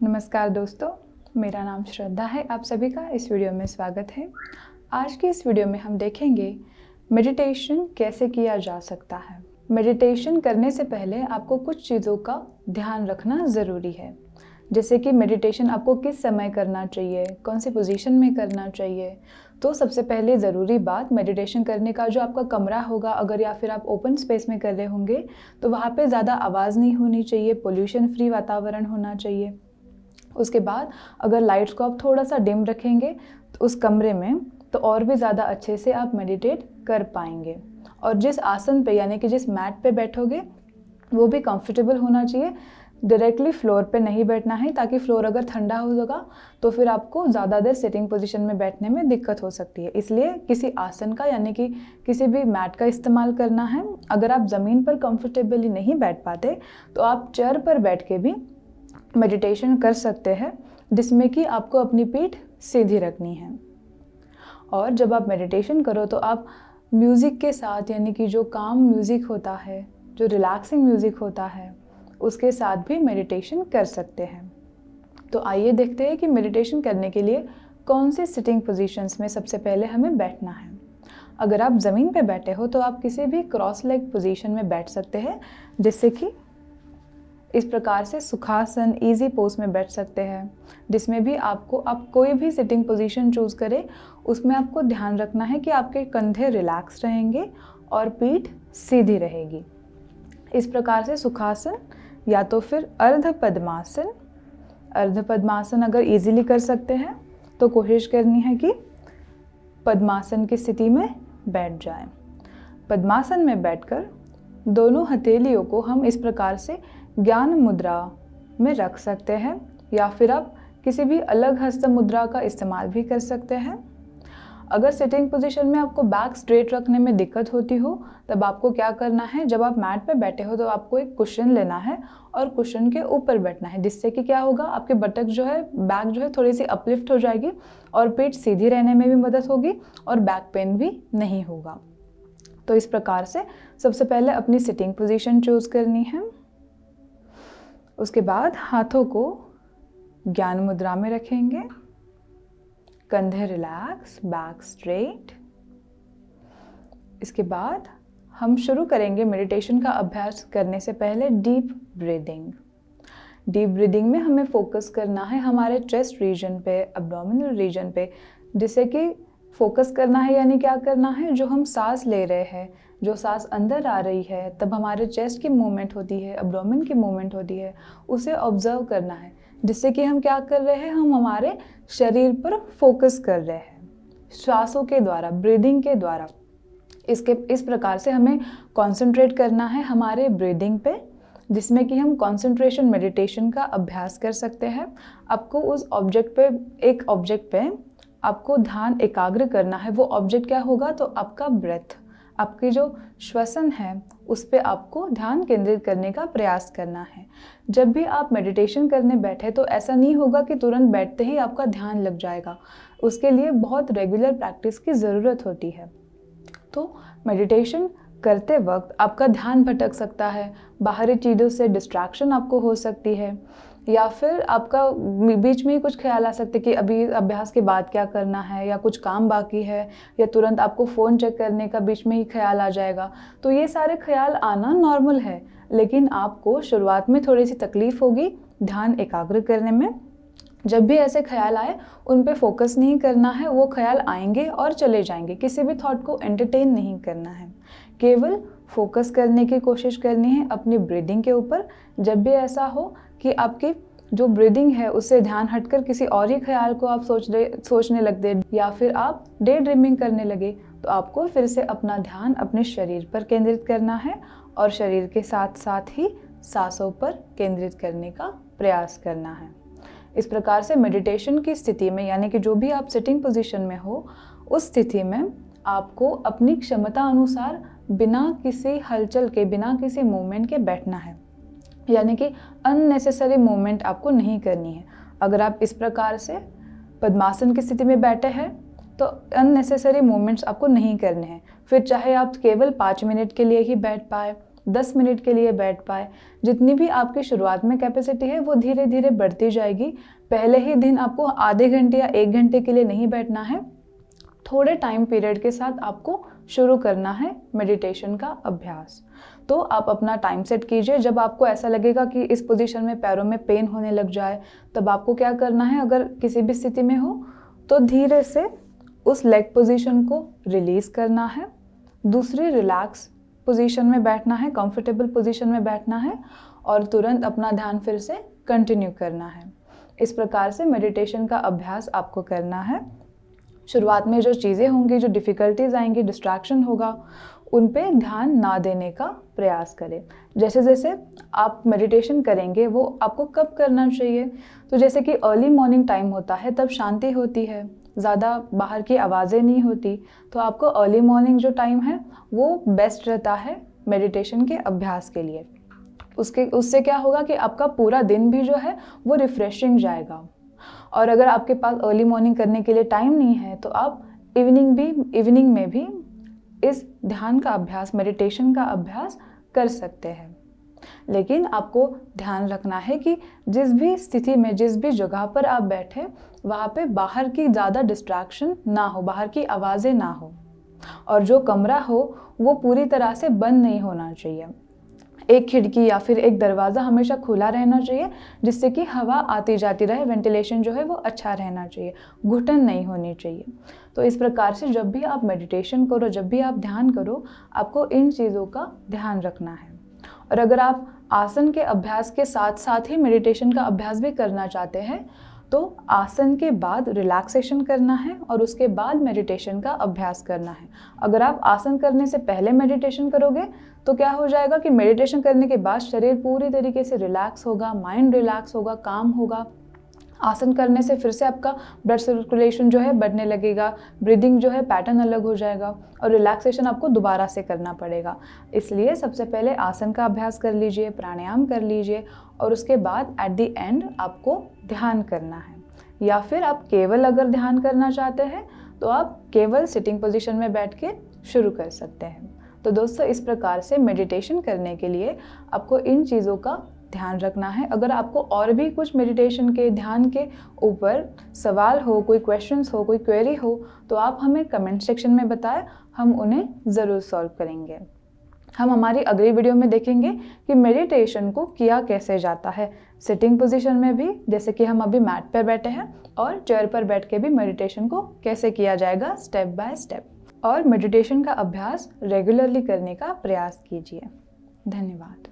नमस्कार दोस्तों, मेरा नाम श्रद्धा है। आप सभी का इस वीडियो में स्वागत है। आज की इस वीडियो में हम देखेंगे मेडिटेशन कैसे किया जा सकता है। मेडिटेशन करने से पहले आपको कुछ चीज़ों का ध्यान रखना ज़रूरी है, जैसे कि मेडिटेशन आपको किस समय करना चाहिए, कौन सी पोजीशन में करना चाहिए। तो सबसे पहले ज़रूरी बात, मेडिटेशन करने का जो आपका कमरा होगा, अगर या फिर आप ओपन स्पेस में कर रहे होंगे तो वहाँ पे ज़्यादा आवाज़ नहीं होनी चाहिए, पोल्यूशन फ्री वातावरण होना चाहिए। उसके बाद अगर लाइट्स को आप थोड़ा सा डिम रखेंगे तो उस कमरे में, तो और भी ज़्यादा अच्छे से आप मेडिटेट कर पाएंगे। और जिस आसन पे यानी कि जिस मैट पे बैठोगे वो भी कंफर्टेबल होना चाहिए। डायरेक्टली फ्लोर पे नहीं बैठना है, ताकि फ्लोर अगर ठंडा होगा तो फिर आपको ज़्यादा देर सिटिंग पोजीशन में बैठने में दिक्कत हो सकती है। इसलिए किसी आसन का यानी कि किसी भी मैट का इस्तेमाल करना है। अगर आप ज़मीन पर कंफर्टेबली नहीं बैठ पाते तो आप चेयर पर बैठ के भी मेडिटेशन कर सकते हैं, जिसमें कि आपको अपनी पीठ सीधी रखनी है। और जब आप मेडिटेशन करो तो आप म्यूज़िक के साथ, यानी कि जो काम म्यूज़िक होता है, जो रिलैक्सिंग म्यूज़िक होता है, उसके साथ भी मेडिटेशन कर सकते हैं। तो आइए देखते हैं कि मेडिटेशन करने के लिए कौन सी सिटिंग पोजीशंस में सबसे पहले हमें बैठना है। अगर आप ज़मीन पे बैठे हो तो आप किसी भी क्रॉस लेग पोजीशन में बैठ सकते हैं, जैसे कि इस प्रकार से सुखासन, इजी पोज में बैठ सकते हैं, जिसमें भी आप कोई भी सिटिंग पोजीशन चूज़ करें, उसमें आपको ध्यान रखना है कि आपके कंधे रिलैक्स रहेंगे और पीठ सीधी रहेगी। इस प्रकार से सुखासन या तो फिर अर्ध पद्मासन। अर्ध पद्मासन अगर इजीली कर सकते हैं तो कोशिश करनी है कि पद्मासन की स्थिति में बैठ जाएं। पद्मासन में बैठकर दोनों हथेलियों को हम इस प्रकार से ज्ञान मुद्रा में रख सकते हैं, या फिर आप किसी भी अलग हस्त मुद्रा का इस्तेमाल भी कर सकते हैं। अगर सिटिंग पोजीशन में आपको बैक स्ट्रेट रखने में दिक्कत होती हो, तब आपको क्या करना है, जब आप मैट पे बैठे हो तो आपको एक कुशन लेना है और कुशन के ऊपर बैठना है, जिससे कि क्या होगा, आपके बटक जो है, बैक जो है, थोड़ी सी अपलिफ्ट हो जाएगी और पीठ सीधी रहने में भी मदद होगी और बैक पेन भी नहीं होगा। तो इस प्रकार से सबसे पहले अपनी सिटिंग पोजीशन चूज करनी है। उसके बाद हाथों को ज्ञान मुद्रा में रखेंगे, कंधे रिलैक्स, बैक स्ट्रेट। इसके बाद हम शुरू करेंगे मेडिटेशन का अभ्यास करने से पहले डीप ब्रीदिंग। डीप ब्रीदिंग में हमें फोकस करना है हमारे चेस्ट रीजन पे, एब्डोमिनल रीजन पे, जिससे कि फोकस करना है, यानी क्या करना है, जो हम सांस ले रहे हैं, जो सांस अंदर आ रही है तब हमारे चेस्ट की मूवमेंट होती है, एब्डोमेन की मूवमेंट होती है, उसे ऑब्जर्व करना है, जिससे कि हम क्या कर रहे हैं, हम हमारे शरीर पर फोकस कर रहे हैं श्वासों के द्वारा, ब्रीदिंग के द्वारा। इस प्रकार से हमें कंसंट्रेट करना है हमारे ब्रीदिंग पे, जिसमें कि हम कंसंट्रेशन मेडिटेशन का अभ्यास कर सकते हैं। आपको उस एक ऑब्जेक्ट पे आपको ध्यान एकाग्र करना है। वो ऑब्जेक्ट क्या होगा, तो आपका ब्रेथ, आपकी जो श्वसन है उस पे आपको ध्यान केंद्रित करने का प्रयास करना है। जब भी आप मेडिटेशन करने बैठे तो ऐसा नहीं होगा कि तुरंत बैठते ही आपका ध्यान लग जाएगा। उसके लिए बहुत रेगुलर प्रैक्टिस की ज़रूरत होती है। तो मेडिटेशन करते वक्त आपका ध्यान भटक सकता है, बाहरी चीज़ों से डिस्ट्रैक्शन आपको हो सकती है, या फिर आपका बीच में ही कुछ ख्याल आ सकते कि अभी अभ्यास के बाद क्या करना है, या कुछ काम बाकी है, या तुरंत आपको फ़ोन चेक करने का बीच में ही ख्याल आ जाएगा। तो ये सारे ख्याल आना नॉर्मल है, लेकिन आपको शुरुआत में थोड़ी सी तकलीफ़ होगी ध्यान एकाग्र करने में। जब भी ऐसे ख्याल आए उन पे फोकस नहीं करना है, वो ख्याल आएंगे और चले जाएंगे। किसी भी थॉट को एंटरटेन नहीं करना है, केवल फोकस करने की कोशिश करनी है अपनी ब्रीदिंग के ऊपर। जब भी ऐसा हो कि आपकी जो ब्रीदिंग है उससे ध्यान हटकर किसी और ही ख्याल को आप सोचने लग दे, या फिर आप डे ड्रीमिंग करने लगे, तो आपको फिर से अपना ध्यान अपने शरीर पर केंद्रित करना है और शरीर के साथ साथ ही सांसों पर केंद्रित करने का प्रयास करना है। इस प्रकार से मेडिटेशन की स्थिति में, यानी कि जो भी आप सिटिंग पोजीशन में हो, उस स्थिति में आपको अपनी क्षमता अनुसार बिना किसी हलचल के, बिना किसी मूवमेंट के बैठना है, यानी कि अननेसेसरी मूवमेंट आपको नहीं करनी है। अगर आप इस प्रकार से पद्मासन की स्थिति में बैठे हैं तो अननेसेसरी मूवमेंट्स आपको नहीं करने हैं। फिर चाहे आप केवल 5 मिनट के लिए ही बैठ पाए 10 मिनट के लिए बैठ पाए। जितनी भी आपकी शुरुआत में कैपेसिटी है वो धीरे धीरे बढ़ती जाएगी। पहले ही दिन आपको आधे घंटे या 1 घंटे के लिए नहीं बैठना है। थोड़े टाइम पीरियड के साथ आपको शुरू करना है मेडिटेशन का अभ्यास। तो आप अपना टाइम सेट कीजिए। जब आपको ऐसा लगेगा कि इस पोजीशन में पैरों में पेन होने लग जाए, तब आपको क्या करना है, अगर किसी भी स्थिति में हो तो धीरे से उस लेग पोजीशन को रिलीज करना है। दूसरी रिलैक्स पोजीशन में बैठना है, कंफर्टेबल पोजीशन में बैठना है और तुरंत अपना ध्यान फिर से कंटिन्यू करना है। इस प्रकार से मेडिटेशन का अभ्यास आपको करना है। शुरुआत में जो चीज़ें होंगी, जो डिफ़िकल्टीज आएंगी, डिस्ट्रैक्शन होगा, उन पे ध्यान ना देने का प्रयास करें। जैसे जैसे आप मेडिटेशन करेंगे वो आपको कब करना चाहिए, तो जैसे कि अर्ली मॉर्निंग टाइम होता है, तब शांति होती है, ज़्यादा बाहर की आवाज़ें नहीं होती, तो आपको अर्ली मॉर्निंग जो टाइम है वो बेस्ट रहता है मेडिटेशन के अभ्यास के लिए। उससे क्या होगा कि आपका पूरा दिन भी जो है वो रिफ़्रेशिंग जाएगा। और अगर आपके पास अर्ली मॉर्निंग करने के लिए टाइम नहीं है तो आप इवनिंग में भी इस ध्यान का अभ्यास, मेडिटेशन का अभ्यास कर सकते हैं। लेकिन आपको ध्यान रखना है कि जिस भी स्थिति में, जिस भी जगह पर आप बैठे, वहाँ पे बाहर की ज़्यादा डिस्ट्रैक्शन ना हो, बाहर की आवाज़ें ना हो, और जो कमरा हो वो पूरी तरह से बंद नहीं होना चाहिए। एक खिड़की या फिर एक दरवाज़ा हमेशा खुला रहना चाहिए, जिससे कि हवा आती जाती रहे, वेंटिलेशन जो है वो अच्छा रहना चाहिए, घुटन नहीं होनी चाहिए। तो इस प्रकार से जब भी आप मेडिटेशन करो, जब भी आप ध्यान करो, आपको इन चीज़ों का ध्यान रखना है। और अगर आप आसन के अभ्यास के साथ साथ ही मेडिटेशन का अभ्यास भी करना चाहते हैं तो आसन के बाद रिलैक्सेशन करना है और उसके बाद मेडिटेशन का अभ्यास करना है। अगर आप आसन करने से पहले मेडिटेशन करोगे तो क्या हो जाएगा कि मेडिटेशन करने के बाद शरीर पूरी तरीके से रिलैक्स होगा, माइंड रिलैक्स होगा, काम होगा। आसन करने से फिर से आपका ब्लड सर्कुलेशन जो है बढ़ने लगेगा, ब्रीदिंग जो है पैटर्न अलग हो जाएगा और रिलैक्सेशन आपको दोबारा से करना पड़ेगा। इसलिए सबसे पहले आसन का अभ्यास कर लीजिए, प्राणायाम कर लीजिए और उसके बाद एट द एंड आपको ध्यान करना है। या फिर आप केवल अगर ध्यान करना चाहते हैं तो आप केवल सिटिंग पोजीशन में बैठ के शुरू कर सकते हैं। तो दोस्तों, इस प्रकार से मेडिटेशन करने के लिए आपको इन चीज़ों का ध्यान रखना है। अगर आपको और भी कुछ मेडिटेशन के, ध्यान के ऊपर सवाल हो, कोई क्वेश्चंस हो, कोई क्वेरी हो, तो आप हमें कमेंट सेक्शन में बताएं, हम उन्हें ज़रूर सॉल्व करेंगे। हम हमारी अगली वीडियो में देखेंगे कि मेडिटेशन को किया कैसे जाता है, सिटिंग पोजीशन में भी, जैसे कि हम अभी मैट पर बैठे हैं, और चेयर पर बैठ के भी मेडिटेशन को कैसे किया जाएगा स्टेप बाय स्टेप। और मेडिटेशन का अभ्यास रेगुलरली करने का प्रयास कीजिए। धन्यवाद।